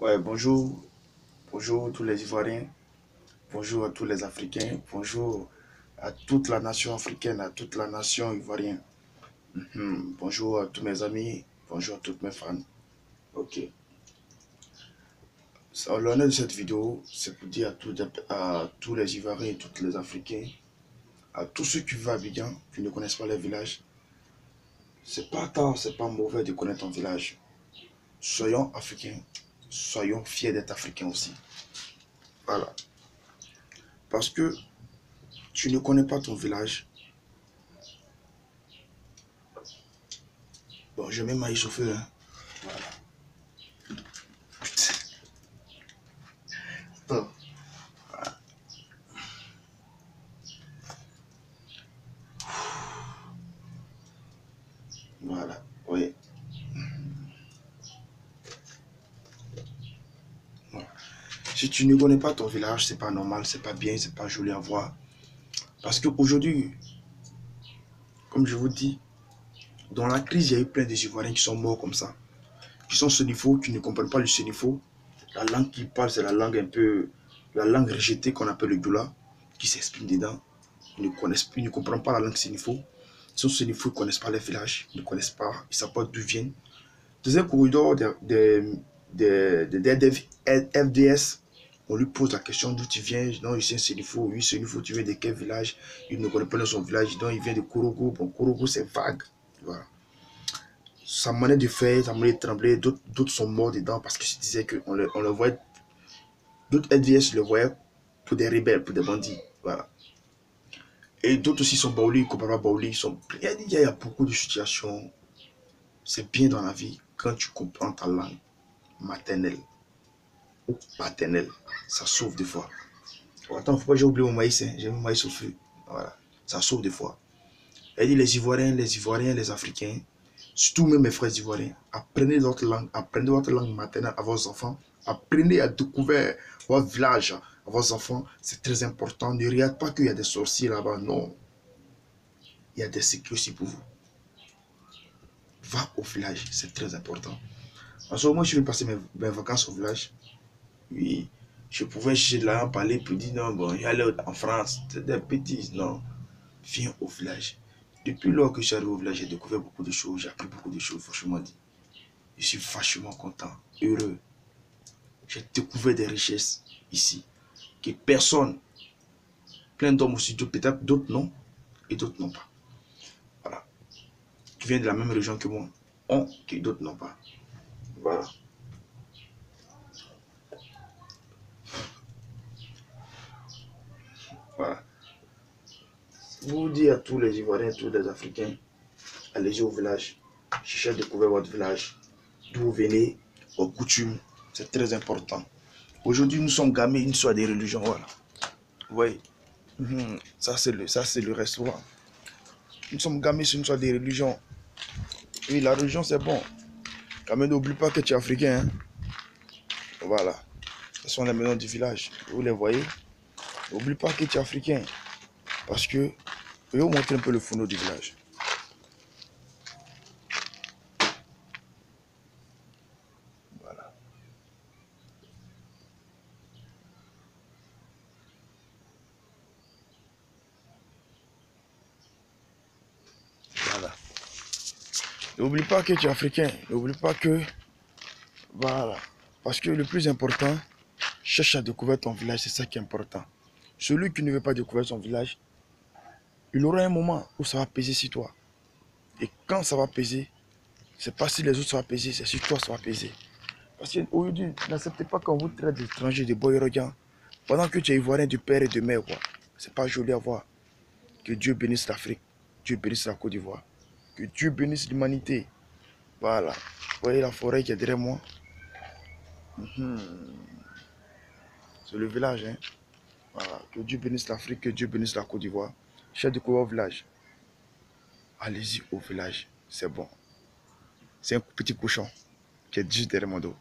Ouais, bonjour, bonjour tous les Ivoiriens, bonjour à tous les Africains, bonjour à toute la nation africaine, à toute la nation ivoirienne. Bonjour à tous mes amis, bonjour à toutes mes fans. Ok. L'honneur de cette vidéo, c'est pour dire à tous les Ivoiriens et tous les Africains, à tous ceux qui vivent à Abidjan, qui ne connaissent pas les villages, c'est pas tard, c'est pas mauvais de connaître ton village. Soyons africains, soyons fiers d'être africains aussi. Voilà. Parce que tu ne connais pas ton village. Bon, je mets maïs au feu, hein. Voilà. Putain. Attends. Voilà. Oui. Voilà. Si tu ne connais pas ton village, c'est pas normal, c'est pas bien, c'est pas joli à voir. Parce qu'aujourd'hui, comme je vous dis, dans la crise, il y a eu plein de Ivoiriens qui sont morts comme ça. Qui sont sénifaux, qui ne comprennent pas le sénifaux. La langue qu'ils parlent, c'est la langue un peu... La langue rejetée qu'on appelle le Doula, qui s'exprime dedans. Ils ne comprennent pas la langue sénifaux. Ils sont sénifaux, ils ne connaissent pas les villages, ils ne connaissent pas, ils ne savent pas d'où ils viennent. Dans un corridor de FDS, on lui pose la question d'où tu viens. Non, il c'est Sénifo. Oui, Sénifo, tu viens de quel village? Il ne connaît pas son village. Donc, il vient de Korogo. Bon, Korogo, c'est vague. Voilà. Sa manière de faire, sa manière de trembler, d'autres sont morts dedans parce que je disais qu'on le voyait. D'autres FDS le voyaient pour des rebelles, pour des bandits. Voilà. Et d'autres aussi sont Baouli, ils ne comprennent pas Baouli. Il y a beaucoup de situations. C'est bien dans la vie quand tu comprends ta langue maternelle ou paternelle. Ça sauve des fois. Oh, attends, faut pas que j'ai oublié mon maïs. Hein. J'ai mis mon maïs au feu. Voilà. Ça sauve des fois. Elle dit les Ivoiriens, les Africains, surtout même mes frères Ivoiriens, apprenez votre langue maternelle à vos enfants. Apprenez à découvrir votre village à vos enfants. C'est très important. Ne regarde pas qu'il y a des sorciers là-bas. Non. Il y a des secrets aussi pour vous. Va au village. C'est très important. En ce moment, je vais passer mes vacances au village. Oui, je pouvais chercher de l'argent parler pour dire non, bon, j'allais en France, c'est des bêtises, non. Viens au village. Depuis lors que je suis arrivé au village, j'ai découvert beaucoup de choses, j'ai appris beaucoup de choses, franchement dit. Je suis vachement content, heureux. J'ai découvert des richesses ici, que personne, plein d'hommes aussi, peut-être d'autres non, et d'autres n'ont pas. Voilà. Qui viennent de la même région que moi, ont, que d'autres n'ont pas. Voilà. Voilà. Je vous dis à tous les Ivoiriens, tous les Africains, allez au village, cherchez à découvrir votre village, d'où vous venez, vos coutumes, c'est très important. Aujourd'hui, nous sommes gamés une histoire des religions, voilà. Oui, ça c'est le restaurant. Nous sommes gamés sur une histoire des religions. Oui, la religion c'est bon. Quand même, n'oublie pas que tu es africain. Hein. Voilà. Ce sont les maisons du village. Vous les voyez. N'oublie pas que tu es africain. Parce que, je vais vous montrer un peu le fourneau du village. Voilà. Voilà. N'oublie pas que tu es africain. N'oublie pas que... Voilà. Parce que le plus important, cherche à découvrir ton village, c'est ça qui est important. Celui qui ne veut pas découvrir son village, il aura un moment où ça va peser sur toi. Et quand ça va peser, c'est pas si les autres ça va peser, c'est sur toi ça va peser. Parce qu'aujourd'hui, n'acceptez pas qu'on vous traite d'étrangers, de boyrogiens, pendant que tu es ivoirien du père et de mère, quoi. C'est pas joli à voir. Que Dieu bénisse l'Afrique, Dieu bénisse la Côte d'Ivoire, que Dieu bénisse l'humanité. Voilà. Vous voyez la forêt qui est derrière moi? C'est le village, hein. Voilà. Que Dieu bénisse l'Afrique, que Dieu bénisse la Côte d'Ivoire. Chef de couvert au village. Allez-y au village, c'est bon. C'est un petit cochon qui est juste derrière mon dos.